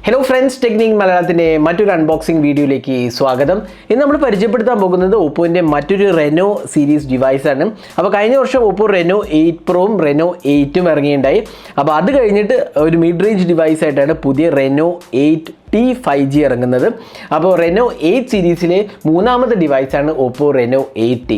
Hello friends, Technique Malayalam's മറ്റൊരു unboxing വീഡിയോയിലേക്ക് സ്വാഗതം. ഇന്ന് നമ്മൾ പരിചയപ്പെടുത്താൻ പോകുന്നത് Oppoന്റെ മറ്റൊരു Reno സീരീസ് ഡിവൈസ് ആണ്. അപ്പോൾ കഴിഞ്ഞ വർഷം Oppo Reno 8 Proയും Reno 8ഉം ഇറങ്ങിയിട്ടുണ്ടായി. അപ്പോൾ അത് കഴിഞ്ഞിട്ട് ഒരു മിഡ് റേഞ്ച് ഡിവൈസ് ആയിട്ടാണ് പുതിയ Reno 8T 5G ഇറങ്ങുന്നത്. അപ്പോൾ Reno 8 സീരീസിലെ മൂന്നാമത്തെ ഡിവൈസാണ് Oppo Reno 8T.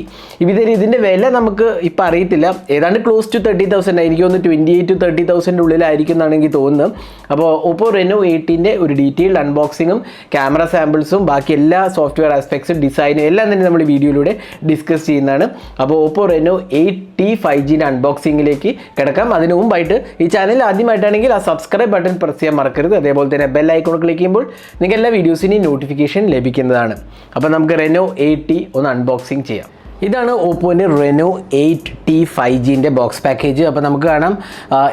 ഇതിൻ്റെ വില നമുക്ക് ഇപ്പോൾ അറിയത്തില്ല, ഏതാണ്ട് ക്ലോസ് ടു 30,000 ആയിരിക്കും, ഒന്ന് 28,000 to 30,000 ഉള്ളിലായിരിക്കും എന്നാണ് എനിക്ക് തോന്നുന്നത്. അപ്പോൾ Oppo Reno 8ൻ്റെ ഒരു ഡീറ്റെയിൽഡ് അൺബോക്സിങ്ങും ക്യാമറ സാമ്പിൾസും ബാക്കി എല്ലാ സോഫ്റ്റ്വെയർ ആസ്പെക്ട്സും ഡിസൈനും എല്ലാം തന്നെ നമ്മൾ വീഡിയോയിലൂടെ ഡിസ്കസ് ചെയ്യുന്നതാണ്. അപ്പോൾ Oppo Reno 8T 5Gൻ്റെ അൺബോക്സിങ്ങിലേക്ക് കിടക്കാം. അതിന് മുമ്പായിട്ട് ഈ ചാനൽ ആദ്യമായിട്ടാണെങ്കിൽ ആ സബ്സ്ക്രൈബ് ബട്ടൺ പ്രസ് ചെയ്യാൻ മറക്കരുത്. അതേപോലെ തന്നെ ബെൽ ഐക്കൺ ക്ലിക്ക് ചെയ്യുമ്പോൾ നിങ്ങൾക്ക് എല്ലാ വീഡിയോസിൻ്റെയും നോട്ടിഫിക്കേഷൻ ലഭിക്കുന്നതാണ്. അപ്പോൾ നമുക്ക് Reno 8T ഒന്ന് അൺബോക്സിങ് ചെയ്യാം. ഇതാണ് ഓപ്പോൻ്റെ Reno 8T 5Gൻ്റെ ബോക്സ് പാക്കേജ്. അപ്പോൾ നമുക്ക് കാണാം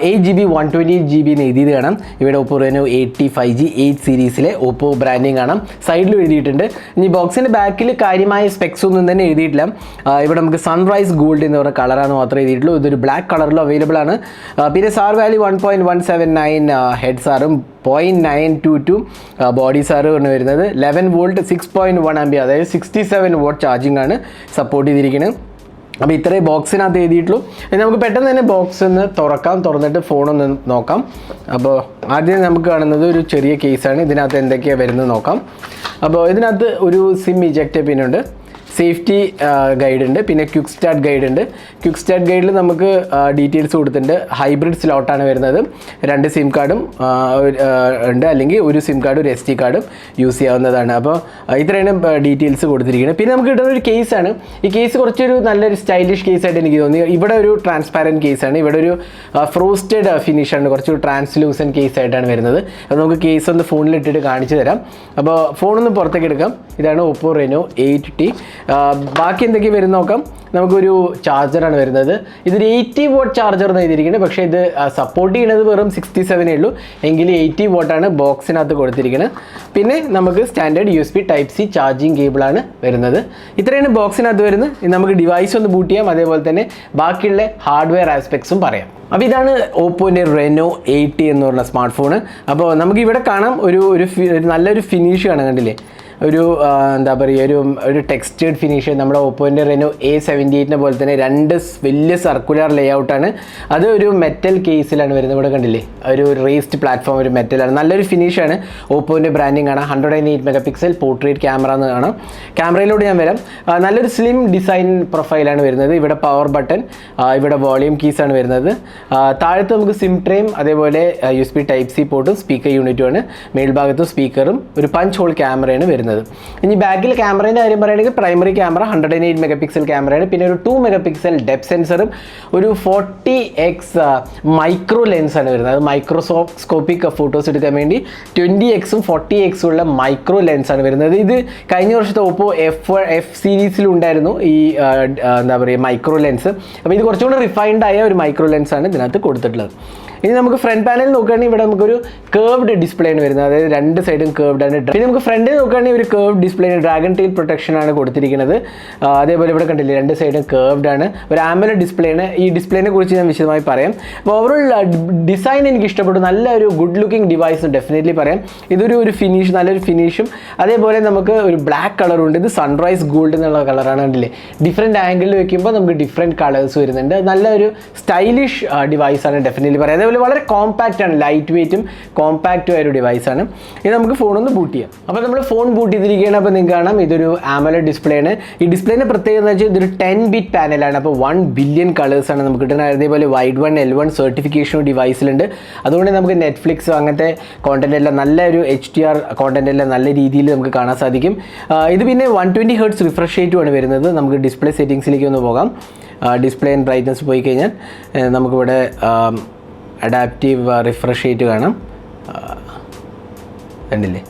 8GB 128GB എന്ന് എഴുതിയത് കാണാം. ഇവിടെ Oppo Reno 8T 5G 8 സീരീസിലെ Oppo ബ്രാൻഡിങ് കാണാം. സൈഡിലും എഴുതിയിട്ടുണ്ട്. ഇനി ബോക്സിൻ്റെ ബാക്കിൽ കാര്യമായ സ്പെക്സ് ഒന്നും തന്നെ എഴുതിയിട്ടില്ല. ഇവിടെ നമുക്ക് സൺറൈസ് ഗോൾഡ് എന്ന് പറയുന്ന കളറാണ് മാത്രമേ എഴുതിയിട്ടുള്ളൂ. ഇതൊരു ബ്ലാക്ക് കളറിലും അവൈലബിൾ ആണ്. പിന്നെ സാർ വാല്യൂ 1.179 ഹെഡ്സ് ആറും 0.922 ബോഡീസ് ആണ് വരുന്നത്. 11 വോൾട്ട് 6.1 ആംപിയർ, അതായത് 67 വാട്ട് ചാർജിങ് ആണ് സപ്പോർട്ട് ചെയ്തിരിക്കുന്നത്. അപ്പോൾ ഇത്രയും ബോക്സിനകത്ത് എഴുതിയിട്ടുള്ളൂ. നമുക്ക് പെട്ടെന്ന് തന്നെ ബോക്സ് ഒന്ന് തുറന്നിട്ട് ഫോണൊന്ന് നോക്കാം. അപ്പോൾ ആദ്യം നമുക്ക് കാണുന്നത് ഒരു ചെറിയ കേസാണ്. ഇതിനകത്ത് എന്തൊക്കെയാണ് വരുന്നത് നോക്കാം. അപ്പോൾ ഇതിനകത്ത് ഒരു സിം ഇജക്റ്റ് പിന്നുണ്ട്, സേഫ്റ്റി ഗൈഡ് ഉണ്ട്, പിന്നെ ക്വിക്ക് സ്റ്റാർട്ട് ഗൈഡ് ഉണ്ട്. ക്വിക്ക് സ്റ്റാർട്ട് ഗൈഡിൽ നമുക്ക് ഡീറ്റെയിൽസ് കൊടുത്തിട്ടുണ്ട്. ഹൈബ്രിഡ് സ്ലോട്ടാണ് വരുന്നത്. 2 സിം കാർഡും ഉണ്ട്, അല്ലെങ്കിൽ ഒരു സിം കാർഡും ഒരു SD കാർഡും യൂസ് ചെയ്യാവുന്നതാണ്. അപ്പോൾ ഇത്രയാണ് ഡീറ്റെയിൽസ് കൊടുത്തിരിക്കുന്നത്. പിന്നെ നമുക്ക് കിട്ടുന്ന ഒരു കേസാണ്. ഈ കേസ് കുറച്ചൊരു നല്ലൊരു സ്റ്റൈലിഷ് കേസായിട്ട് എനിക്ക് തോന്നി. ഇവിടെ ഒരു ട്രാൻസ്പാരൻറ്റ് കേസാണ്, ഇവിടെ ഒരു ഫ്രോസ്റ്റഡ് ഫിനിഷാണ്, കുറച്ചൊരു ട്രാൻസ്ലൂസൻ കേസായിട്ടാണ് വരുന്നത്. അത് നമുക്ക് കേസ് ഒന്ന് ഫോണിലിട്ടിട്ട് കാണിച്ചു തരാം. അപ്പോൾ ഫോണൊന്ന് പുറത്തേക്ക് എടുക്കാം. ഇതാണ് Oppo Reno 8T. ബാക്കി എന്തൊക്കെയാണ് വരുന്നത് നോക്കാം. നമുക്കൊരു ചാർജറാണ് വരുന്നത്. ഇതൊരു 80 വാട്ട് ചാർജർ എന്ന് എഴുതിയിരിക്കുന്നത്, പക്ഷേ ഇത് സപ്പോർട്ട് ചെയ്യുന്നത് വെറും 67 ഉള്ളൂ, എങ്കിലും 80 വാട്ടാണ് ബോക്സിനകത്ത് കൊടുത്തിരിക്കുന്നത്. പിന്നെ നമുക്ക് സ്റ്റാൻഡേർഡ് USB Type-C ചാർജിങ് കേബിളാണ് വരുന്നത്. ഇത്രയാണ് ബോക്സിനകത്ത് വരുന്നത്. നമുക്ക് ഡിവൈസ് ഒന്ന് ബൂട്ട് ചെയ്യാം, അതേപോലെ തന്നെ ബാക്കിയുള്ള ഹാർഡ്വെയർ ആസ്പെക്ട്സും പറയാം. അപ്പോൾ ഇതാണ് ഓപ്പോൻ്റെ Reno 8T എന്ന് പറഞ്ഞ സ്മാർട്ട് ഫോണ്. അപ്പോൾ നമുക്ക് ഇവിടെ കാണാം ഒരു നല്ലൊരു ഫിനിഷ് കാണാൻ, കണ്ടില്ലേ? എന്താ പറയുക, ഒരു ടെക്സ്റ്റേർഡ് ഫിനിഷ്. നമ്മുടെ ഓപ്പോൻ്റെ Reno A78 പോലെ തന്നെ 2 വലിയ സർക്കുലർ ലേ ഔട്ടാണ്. അത് ഒരു മെറ്റൽ കേസിലാണ് വരുന്നത്. ഇവിടെ കണ്ടില്ലേ, ഒരു റേസ്ഡ് പ്ലാറ്റ്ഫോം, ഒരു മെറ്റലാണ്. നല്ലൊരു ഫിനിഷാണ്. ഓപ്പോൻ്റെ ബ്രാൻഡിങ് ആണ്. 108 മെഗാപിക്സൽ പോർട്രേറ്റ് ക്യാമറ എന്ന് കാണാം. ക്യാമറയിലൂടെ ഞാൻ വരാം. നല്ലൊരു സ്ലിം ഡിസൈൻ പ്രൊഫൈലാണ് വരുന്നത്. ഇവിടെ പവർ ബട്ടൺ, ഇവിടെ വോളിയം കീസാണ് വരുന്നത്. താഴത്ത് നമുക്ക് സിം ട്രേയും അതേപോലെ USB Type-C പോർട്ടും സ്പീക്കർ യൂണിറ്റുമാണ്. മേൽഭാഗത്ത് സ്പീക്കറും ഒരു പഞ്ച് ഹോൾ ക്യാമറയാണ് വരുന്നത്. ഇനി ബാക്കിൽ ക്യാമറേൻ്റെ കാര്യം പറയുകയാണെങ്കിൽ പ്രൈമറി ക്യാമറ 108 മെഗാപിക്സൽ ക്യാമറയാണ്. പിന്നെ ഒരു 2 മെഗാപിക്സൽ ഡെപ്ത് സെൻസറും ഒരു 40x മൈക്രോ ലെൻസാണ് വരുന്നത്. അത് മൈക്രോസ്കോപ്പിക് ഫോട്ടോസ് എടുക്കാൻ വേണ്ടി 20x-ഉം 40x ഉള്ള മൈക്രോ ലെൻസാണ് വരുന്നത്. ഇത് കഴിഞ്ഞ വർഷത്തെ Oppo F സീരീസിലുണ്ടായിരുന്നു ഈ എന്താ പറയുക മൈക്രോ ലെൻസ്. അപ്പോൾ ഇത് കുറച്ചുകൂടി റിഫൈൻഡ് ആയ ഒരു മൈക്രോ ലെൻസാണ് ഇതിനകത്ത് കൊടുത്തിട്ടുള്ളത്. ഇനി നമുക്ക് ഫ്രണ്ട് പാനൽ നോക്കുകയാണെങ്കിൽ ഇവിടെ നമുക്കൊരു കേർവ്ഡ് ഡിസ്പ്ലേ ആണ് വരുന്നത്, അതായത് 2 സൈഡും കേർവ്ഡ് ആണ്. പിന്നെ നമുക്ക് ഫ്രണ്ടിൽ നോക്കുകയാണെങ്കിൽ ഒരു curved display, dragon tail protection ആണ് കൊടുത്തിരിക്കുന്നത്. അതേപോലെ ഇവിടെ കണ്ടില്ലേ, 2 സൈഡും കേർവ്ഡ് ആണ്. ഒരു AMOLED ഡിസ്പ്ലേ ആണ്. ഈ ഡിസ്പ്ലേനെ കുറിച്ച് ഞാൻ വിശദമായി പറയാം. അപ്പോൾ ഓവറോൾ ഡിസൈൻ എനിക്ക് ഇഷ്ടപ്പെട്ടു. നല്ലൊരു ഗുഡ് ലുക്കിംഗ് ഡിവൈസ് ഡെഫിനറ്റ്ലി പറയാം. ഇതൊരു ഫിനിഷ്, നല്ലൊരു ഫിനിഷും അതേപോലെ നമുക്ക് ഒരു ബ്ലാക്ക് കളറുണ്ട്. ഇത് സൺറൈസ് ഗോൾഡ് എന്നുള്ള കളറാണ്. കണ്ടില്ലേ, ഡിഫറെൻറ്റ് ആംഗിളിൽ വെക്കുമ്പോൾ നമുക്ക് ഡിഫറെൻറ്റ് കളേഴ്സ് വരുന്നുണ്ട്. നല്ലൊരു സ്റ്റൈലിഷ് ഡിവൈസാണ് ഡെഫിനറ്റ്ലി പറയാം. അതേപോലെ വളരെ കോമ്പാക്റ്റ് ആണ്, ലൈറ്റ് വെയ്റ്റും കോമ്പാക്റ്റും ആയ ഒരു ഡിവൈസാണ്. ഇത് നമുക്ക് ഫോണൊന്ന് ബൂട്ട് ചെയ്യാം. അപ്പോൾ നമ്മൾ ഫോൺ ബൂട്ട് ചെയ്തിരിക്കുകയാണ്. അപ്പോൾ നിങ്ങൾക്ക് കാണാം ഇതൊരു AMOLED ഡിസ്പ്ലേ ആണ്. ഈ ഡിസ്പ്ലേൻ്റെ പ്രത്യേകത എന്ന് വെച്ചാൽ ഇതൊരു 10-bit പാനലാണ്. അപ്പോൾ 1 ബില്യൺ കളേഴ്സാണ് നമുക്ക് കിട്ടുന്നത്. അതേപോലെ വൈഡ് 1 L1 സർട്ടിഫിക്കേഷനും ഡിവൈസിലുണ്ട്. അതുകൊണ്ട് നമുക്ക് നെറ്റ്ഫ്ലിക്സ് അങ്ങനത്തെ കോണ്ടന്റ് എല്ലാം, നല്ലൊരു HDR കോണ്ടന്റ് എല്ലാം നല്ല രീതിയിൽ നമുക്ക് കാണാൻ സാധിക്കും. ഇത് പിന്നെ 120 Hz റിഫ്രഷ് റേറ്റുമാണ് വരുന്നത്. നമുക്ക് ഡിസ്പ്ലേ സെറ്റിങ്സിലേക്ക് ഒന്ന് പോകാം. ഡിസ്പ്ലേ ആൻഡ് ബ്രൈറ്റ്നസ് പോയി കഴിഞ്ഞാൽ നമുക്കിവിടെ അഡാപ്റ്റീവ് റിഫ്രഷ് റേറ്റ് കാണാം, കണ്ടില്ലേ?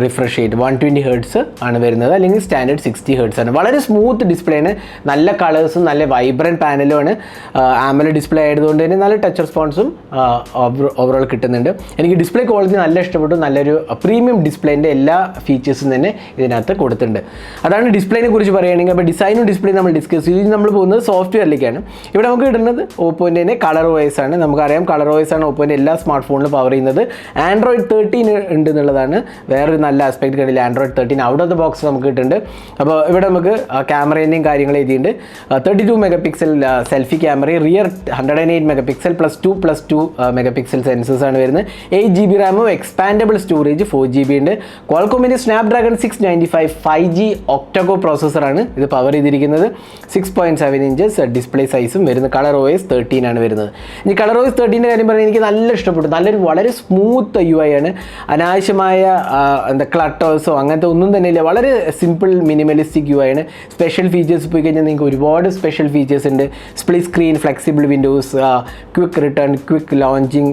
റിഫ്രഷ് റേറ്റ് 120 ഹെർട്സ് ആണ് വരുന്നത്, അല്ലെങ്കിൽ സ്റ്റാൻഡേർഡ് 60 ഹെർട്സ് ആണ്. വളരെ സ്മൂത്ത് ഡിസ്പ്ലേ ആണ്, നല്ല കളേഴ്സും നല്ല വൈബ്രൻറ്റ് പാനലുമാണ്. AMOLED ഡിസ്പ്ലേ ആയതുകൊണ്ട് തന്നെ നല്ല ടച്ച് റെസ്പോൺസും ഓവറോൾ കിട്ടുന്നുണ്ട്. എനിക്ക് ഡിസ്പ്ലേ ക്വാളിറ്റി നല്ല ഇഷ്ടപ്പെട്ടു. നല്ലൊരു പ്രീമിയം ഡിസ്പ്ലേൻ്റെ എല്ലാ ഫീച്ചേഴ്സും തന്നെ ഇതിനകത്ത് കൊടുത്തിട്ടുണ്ട്. അതാണ് ഡിസ്പ്ലേനെ കുറിച്ച് പറയുകയാണെങ്കിൽ. അപ്പോൾ ഡിസൈനും ഡിസ്പ്ലേ നമ്മൾ ഡിസ്കസ് ചെയ്തു. നമ്മൾ പോകുന്നത് സോഫ്റ്റ്വെയറിലേക്കാണ്. ഇവിടെ നമുക്ക് കിട്ടുന്നത് ഓപ്പോൻ്റെ തന്നെ കളർ OS ആണ്. നമുക്കറിയാം കളർ OS ആണ് ഓപ്പോൻ്റെ എല്ലാ സ്മാർട്ട് ഫോണിലും പവർ ചെയ്യുന്നത്. ആൻഡ്രോയിഡ് 13 ഉണ്ട് എന്നുള്ളതാണ് വേറൊരു നല്ല ആസ്പെക്ട്. കണ്ടില്ല, Android 13 out of the box നമുക്ക് കിട്ടുന്നുണ്ട്. അപ്പോൾ ഇവിടെ നമുക്ക് ക്യാമറേൻ്റെയും കാര്യങ്ങൾ എഴുതിയിട്ടുണ്ട്. 32 mega pixel selfie camera, rear 108 mega pixel +2 mega pixel sensors ആണ് വരുന്നത്. 8 GB റാമും എക്സ്പാൻഡബിൾ സ്റ്റോറേജ് 4 GB ഉണ്ട്. ക്വാൾകോമിൻ്റെ സ്നാപ്ഡ്രാഗൺ 695 5G ഒക്ടകോ പ്രോസസ്സറാണ് ഇത് പവർ ചെയ്തിരിക്കുന്നത്. 6.7 ഇഞ്ചസ് ഡിസ്പ്ലേ സൈസും വരുന്നത്. കളർ OS 13 ആണ് വരുന്നത്. ഇനി കളർ OS 13 കാര്യം പറഞ്ഞാൽ എനിക്ക് നല്ല ഇഷ്ടപ്പെട്ടു. നല്ലൊരു വളരെ സ്മൂത്ത് UI ആണ്. അനാവശ്യമായ ക്ലട്ടേഴ്സോ അങ്ങനത്തെ ഒന്നും തന്നെ ഇല്ല. വളരെ സിമ്പിൾ മിനിമലിസ്റ്റിക് UI ആണ്. സ്പെഷ്യൽ ഫീച്ചേഴ്സ് പോയി കഴിഞ്ഞാൽ നിങ്ങൾക്ക് ഒരുപാട് സ്പെഷ്യൽ ഫീച്ചേഴ്സ് ഉണ്ട്. Split screen, flexible windows, quick return, quick launching,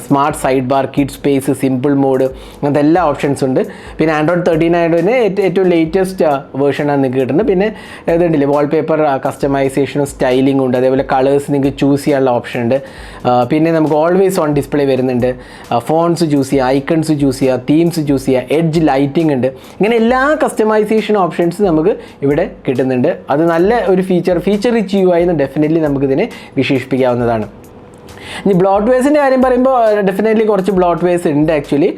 smart side bar, kid space, simple mode, അങ്ങനത്തെ എല്ലാ ഓപ്ഷൻസ് ഉണ്ട്. പിന്നെ ആൻഡ്രോയിഡ് 13 ആയതുകൊണ്ട് തന്നെ ഏറ്റവും ലേറ്റസ്റ്റ് വേർഷനാണ് നിങ്ങൾക്ക് കിട്ടുന്നത്. പിന്നെ ഇതുണ്ടല്ലേ, വാൾപേപ്പർ കസ്റ്റമൈസേഷനും സ്റ്റൈലിംഗും ഉണ്ട്. അതേപോലെ കളേഴ്സ് നിങ്ങൾക്ക് ചൂസ് ചെയ്യാനുള്ള ഓപ്ഷൻ ഉണ്ട്. പിന്നെ നമുക്ക് ഓൾവേസ് ഓൺ ഡിസ്പ്ലേ വരുന്നുണ്ട്. ഫോൺസ് ചൂസ് ചെയ്യുക, ഐക്കൺസ് ചൂസ് ചെയ്യുക, തീംസ് ചൂസ് ചെയ്യുക, എഡ്ജ് ലൈറ്റിംഗ് ഉണ്ട്. ഇങ്ങനെ എല്ലാ കസ്റ്റമൈസേഷൻ ഓപ്ഷൻസ് നമുക്ക് ഇവിടെ കിട്ടുന്നുണ്ട്. അത് നല്ല ഒരു ഫീച്ചർ റിച്ച് UI എന്ന് ഡെഫിനറ്റ്ലി നമുക്കിതിനെ വിശേഷിപ്പിക്കാവുന്നതാണ്. ഇനി ബ്ലോട്ട് വേസിൻ്റെ കാര്യം പറയുമ്പോൾ ഡെഫിനറ്റ്ലി കുറച്ച് ബ്ലോട്ട് വേസ് ഉണ്ട്. ആക്ച്വലി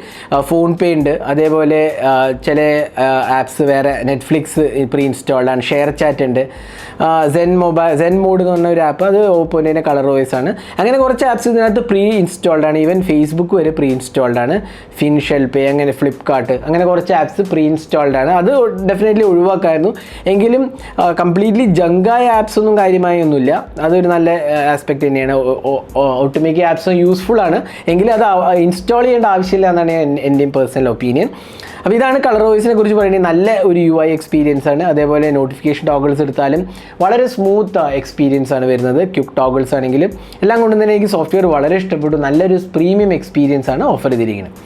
ഫോൺ പേ ഉണ്ട്. അതേപോലെ ചില ആപ്സ് വേറെ നെറ്റ്ഫ്ലിക്സ് പ്രീ ഇൻസ്റ്റാൾഡ് ആണ്. ഷെയർ ചാറ്റ് ഉണ്ട്. സെൻ മോഡ് എന്ന് പറഞ്ഞ ഒരു ആപ്പ്, അത് ഓപ്പോൻ്റെ കളർ OS ആണ്. അങ്ങനെ കുറച്ച് ആപ്സ് ഇതിനകത്ത് പ്രീ ഇൻസ്റ്റാൾഡ് ആണ്. ഈവൻ ഫേസ്ബുക്ക് വരെ പ്രീ ഇൻസ്റ്റാൾഡ് ആണ്. ഫിൻഷെൽ പേ, അങ്ങനെ ഫ്ലിപ്കാർട്ട്, അങ്ങനെ കുറച്ച് ആപ്സ് പ്രീ ഇൻസ്റ്റാൾഡ് ആണ്. അത് ഡെഫിനറ്റ്ലി ഒഴിവാക്കായിരുന്നു. എങ്കിലും കംപ്ലീറ്റ്ലി ജങ്കായ ആപ്സ് ഒന്നും കാര്യമായി ഒന്നുമില്ല. അതൊരു നല്ല ആസ്പെക്ട് തന്നെയാണ്. ഒട്ടുമിക്ക ആപ്സും യൂസ്ഫുൾ ആണ്, എങ്കിലും അത് ഇൻസ്റ്റാൾ ചെയ്യേണ്ട ആവശ്യമില്ല എന്നാണ് എൻ്റെയും പേഴ്സണൽ ഒപ്പീനിയൻ. അപ്പോൾ ഇതാണ് കളർ OSനെ കുറിച്ച് പറയുന്നത്. നല്ല ഒരു UI എക്സ്പീരിയൻസ് ആണ്. അതേപോലെ നോട്ടിഫിക്കേഷൻ ടോഗിൾസ് എടുത്താലും വളരെ സ്മൂത്ത് എക്സ്പീരിയൻസ് ആണ് വരുന്നത്. ക്വിക്ക് ടോഗിൾസ് ആണെങ്കിലും എല്ലാം കൊണ്ടും തന്നെ എനിക്ക് സോഫ്റ്റ്വെയർ വളരെ ഇഷ്ടപ്പെട്ടു. നല്ലൊരു പ്രീമിയം എക്സ്പീരിയൻസ് ആണ് ഓഫർ ചെയ്തിരിക്കുന്നത്.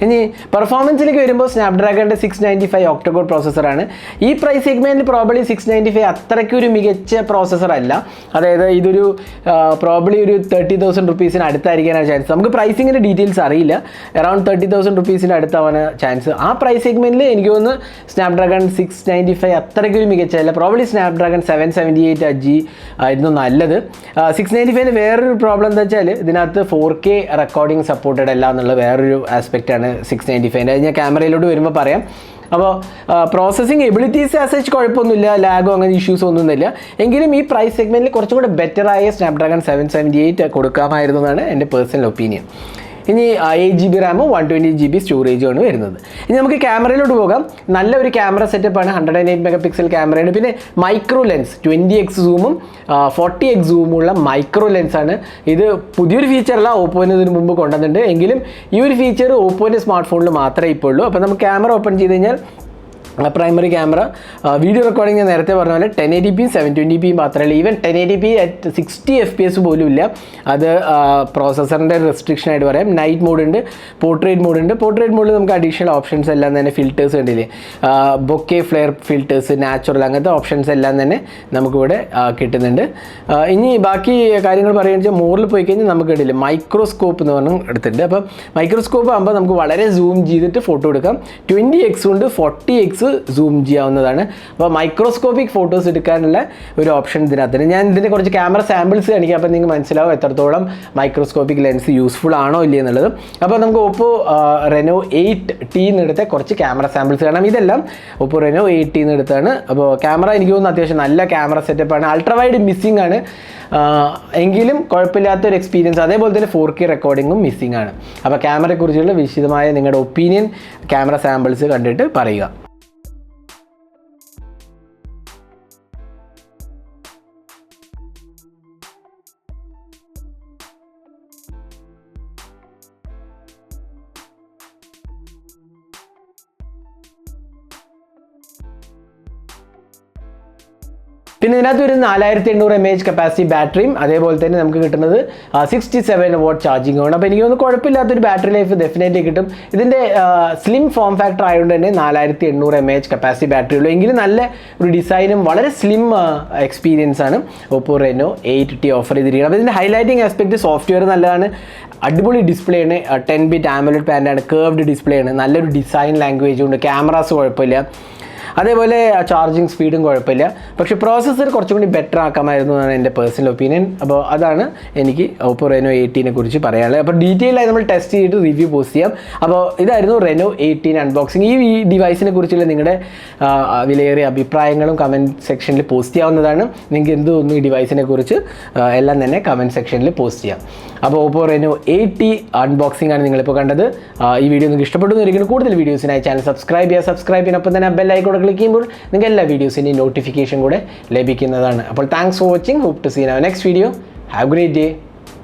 ഇനി പെർഫോമൻസിലേക്ക് വരുമ്പോൾ സ്നാപ്ഡ്രാഗണിൻ്റെ 695 ഒക്ടകോർ പ്രോസസ്സറാണ്. ഈ പ്രൈസ് സെഗ്മെൻറ്റിൽ പ്രോബ്ലി 695 അത്രയ്ക്കൊരു മികച്ച പ്രോസസ്സർ അല്ല. അതായത് ഇതൊരു പ്രോബ്ലി ഒരു 30,000 റുപ്പീസിന് അടുത്തായിരിക്കാനാണ് ചാൻസ്. നമുക്ക് പ്രൈസിങ്ങിൻ്റെ ഡീറ്റെയിൽസ് അറിയില്ല. അറൗണ്ട് 30,000 റുപ്പീസിൻ്റെ അടുത്താവാണ് ചാൻസ്. ആ പ്രൈസ് സെഗ്മെൻറ്റിൽ എനിക്ക് തോന്നുന്നു സ്നാപ്ഡ്രാഗൺ 695 അത്രയ്ക്കൊരു മികച്ചല്ല. പ്രോബ്ലി സ്നാപ്ഡ്രാഗൺ 778G ആയിരുന്നു നല്ലത്. 695 വേറൊരു പ്രോബ്ലം എന്താ വെച്ചാൽ ഇതിനകത്ത് 4K റെക്കോർഡിംഗ് സപ്പോർട്ടഡ് അല്ല എന്നുള്ള വേറൊരു ആസ്പെക്റ്റാണ് 695. അത് ഞാൻ ക്യാമറയിലോട്ട് വരുമ്പോൾ പറയാം. അപ്പോൾ പ്രോസസ്സിങ് എബിലിറ്റീസ് ആസച്ച് കുഴപ്പമൊന്നുമില്ല, ലാഗോ അങ്ങനെ ഇഷ്യൂസ് ഒന്നുമില്ല. എങ്കിലും ഈ പ്രൈസ് സെഗ്മെൻറ്റിൽ കുറച്ചും കൂടെ ബെറ്ററായ സ്നാപ്ഡ്രാഗൺ 778 കൊടുക്കാമായിരുന്നു എന്നാണ് എൻ്റെ പേഴ്സണൽ ഒപ്പീനിയൻ. ഇനി 8 GB റാമും 120 GB സ്റ്റോറേജുമാണ് വരുന്നത്. ഇനി നമുക്ക് ക്യാമറയിലോട്ട് പോകാം. നല്ലൊരു ക്യാമറ സെറ്റപ്പാണ്. 108 മെഗാ പിക്സൽ ക്യാമറയാണ്. പിന്നെ മൈക്രോ ലെൻസ് 20x സൂമും 40x സൂമുള്ള മൈക്രോ ലെൻസാണ്. ഇത് പുതിയൊരു ഫീച്ചറല്ല, ഓപ്പോന് ഇതിന് മുമ്പ് കൊണ്ടുവന്നിട്ടുണ്ട്. എങ്കിലും ഈ ഒരു ഫീച്ചർ ഓപ്പോൻ്റെ സ്മാർട്ട് ഫോണിൽ മാത്രമേ ഇപ്പോൾ ഉള്ളൂ. അപ്പോൾ നമുക്ക് ക്യാമറ ഓപ്പൺ ചെയ്ത് കഴിഞ്ഞാൽ പ്രൈമറി ക്യാമറ, വീഡിയോ റെക്കോർഡിംഗ് ഞാൻ നേരത്തെ പറഞ്ഞ പോലെ 1080p 720p മാത്രമല്ല, ഈവൻ 1080p അറ്റ് 60 FPS പോലും ഇല്ല. അത് പ്രോസസ്സറിൻ്റെ റെസ്ട്രിക്ഷൻ ആയിട്ട് പറയാം. നൈറ്റ് മോഡ് ഉണ്ട്, പോർട്രേറ്റ് മോഡ് ഉണ്ട്. പോർട്രേറ്റ് മോഡിൽ നമുക്ക് അഡീഷണൽ ഓപ്ഷൻസ് എല്ലാം തന്നെ ഫിൽറ്റേഴ്സ് കണ്ടില്ലേ, ബൊക്കെ ഫ്ലെയർ ഫിൽറ്റേഴ്സ്, നാച്ചുറൽ, അങ്ങനത്തെ ഓപ്ഷൻസ് എല്ലാം തന്നെ നമുക്കിവിടെ കിട്ടുന്നുണ്ട്. ഇനി ബാക്കി കാര്യങ്ങൾ പറയുകയെന്ന് വെച്ചാൽ മോറിൽ പോയി കഴിഞ്ഞാൽ നമുക്ക് കണ്ടില്ലേ മൈക്രോസ്കോപ്പ് എന്ന് പറഞ്ഞ് എടുത്തിട്ടുണ്ട്. അപ്പം മൈക്രോസ്കോപ്പ് ആകുമ്പോൾ നമുക്ക് വളരെ സൂം ചെയ്തിട്ട് ഫോട്ടോ എടുക്കാം. 20x കൊണ്ട് 40x സൂം ചെയ്യാവുന്നതാണ്. അപ്പോൾ മൈക്രോസ്കോപ്പിക് ഫോട്ടോസ് എടുക്കാനുള്ള ഒരു ഓപ്ഷൻ ഇതിനകത്ത്. ഞാൻ ഇതിൻ്റെ കുറച്ച് ക്യാമറ സാമ്പിൾസ് കാണിക്കാം. അപ്പോൾ നിങ്ങൾക്ക് മനസ്സിലാവും എത്രത്തോളം മൈക്രോസ്കോപ്പിക് ലെൻസ് യൂസ്ഫുൾ ആണോ ഇല്ല എന്നുള്ളത്. അപ്പോൾ നമുക്ക് ഓപ്പോ റെനോ 8T എടുത്ത കുറച്ച് ക്യാമറ സാമ്പിൾസ് കാണാം. ഇതെല്ലാം ഓപ്പോ റെനോ 8T എടുത്താണ്. അപ്പോൾ ക്യാമറ എനിക്ക് തോന്നുന്നു അത്യാവശ്യം നല്ല ക്യാമറ സെറ്റപ്പാണ്. അൾട്രാ വൈഡ് മിസ്സിംഗ് ആണ്, എങ്കിലും കുഴപ്പമില്ലാത്തൊരു എക്സ്പീരിയൻസ്. അതേപോലെ തന്നെ 4K റെക്കോർഡിങ്ങും മിസ്സിംഗ് ആണ്. അപ്പോൾ ക്യാമറയെക്കുറിച്ചുള്ള വിശദമായ നിങ്ങളുടെ ഒപ്പീനിയൻ ക്യാമറ സാമ്പിൾസ് കണ്ടിട്ട് പറയുക. പിന്നെ ഇതിനകത്ത് ഒരു 4800 mAh കപ്പാസിറ്റി ബാറ്ററിയും അതേപോലെ തന്നെ നമുക്ക് കിട്ടുന്നത് 67 വാട്ട് ചാർജിങ് ആണ്. അപ്പോൾ എനിക്ക് തോന്നുന്നു കുഴപ്പമില്ലാത്തൊരു ബാറ്ററി ലൈഫ് ഡെഫിനറ്റ്ലി കിട്ടും. ഇതിൻ്റെ സ്ലിം ഫോം ഫാക്ടർ ആയതുകൊണ്ട് തന്നെ 4800 mAh കപ്പാസിറ്റി ബാറ്ററി ഉള്ളൂ. എങ്കിലും നല്ല ഒരു ഡിസൈനും വളരെ സ്ലിം എക്സ്പീരിയൻസ് ആണ് Oppo Reno 8T ഓഫർ ചെയ്തിരിക്കുന്നത്. അപ്പോൾ ഇതിൻ്റെ ഹൈലൈറ്റിംഗ് ആസ്പെക്ട് സോഫ്റ്റ്വെയർ നല്ലതാണ്, അടിപൊളി ഡിസ്പ്ലേ ആണ്, 10-bit AMOLED പാനലാണ്, കേർവ്ഡ് ഡിസ്പ്ലേ ആണ്, നല്ലൊരു ഡിസൈൻ ലാംഗ്വേജ് ഉണ്ട്, ക്യാമറാസ് കുഴപ്പമില്ല, അതേപോലെ ചാർജിങ് സ്പീഡും കുഴപ്പമില്ല. പക്ഷേ പ്രോസസ്സർ കുറച്ചും കൂടി ബെറ്റർ ആക്കാമായിരുന്നു എന്നാണ് എൻ്റെ പേഴ്സണൽ ഒപ്പീനിയൻ. അപ്പോൾ അതാണ് എനിക്ക് Oppo Reno 18 കുറിച്ച് പറയാനുള്ളത്. അപ്പോൾ ഡീറ്റെയിൽ ആയി നമ്മൾ ടെസ്റ്റ് ചെയ്തിട്ട് റിവ്യൂ പോസ്റ്റ് ചെയ്യാം. അപ്പോൾ ഇതായിരുന്നു Reno 18 അൺബോക്സിങ്. ഈ ഡിവൈസിനെ കുറിച്ചുള്ള നിങ്ങളുടെ വിലയേറിയ അഭിപ്രായങ്ങളും കമൻറ്റ് സെക്ഷനിൽ പോസ്റ്റ് ചെയ്യാവുന്നതാണ്. നിങ്ങൾക്ക് എന്ത് തോന്നുന്നു ഈ ഡിവൈസിനെ കുറിച്ച് എല്ലാം തന്നെ കമൻറ്റ് സെക്ഷനിൽ പോസ്റ്റ് ചെയ്യാം. അപ്പോൾ Oppo Reno 8T അൺബോക്സിംഗ് ആണ് നിങ്ങളിപ്പോൾ കണ്ടത്. ഈ വീഡിയോ നിങ്ങൾക്ക് ഇഷ്ടപ്പെട്ടു എന്നിരിക്കുന്നു. കൂടുതൽ വീഡിയോസിനായി ചാനൽ സബ്സ്ക്രൈബ് ചെയ്യുന്നതിനൊപ്പം തന്നെ ബെൽ ഐക്കൺ ക്ലിക്ക് ചെയ്യുമ്പോൾ നിങ്ങൾക്ക് എല്ലാ വീഡിയോസിൻ്റെയും നോട്ടിഫിക്കേഷൻ കൂടെ ലഭിക്കുന്നതാണ്. അപ്പോൾ thanks for watching. Hope to see in our next video. Have a great day.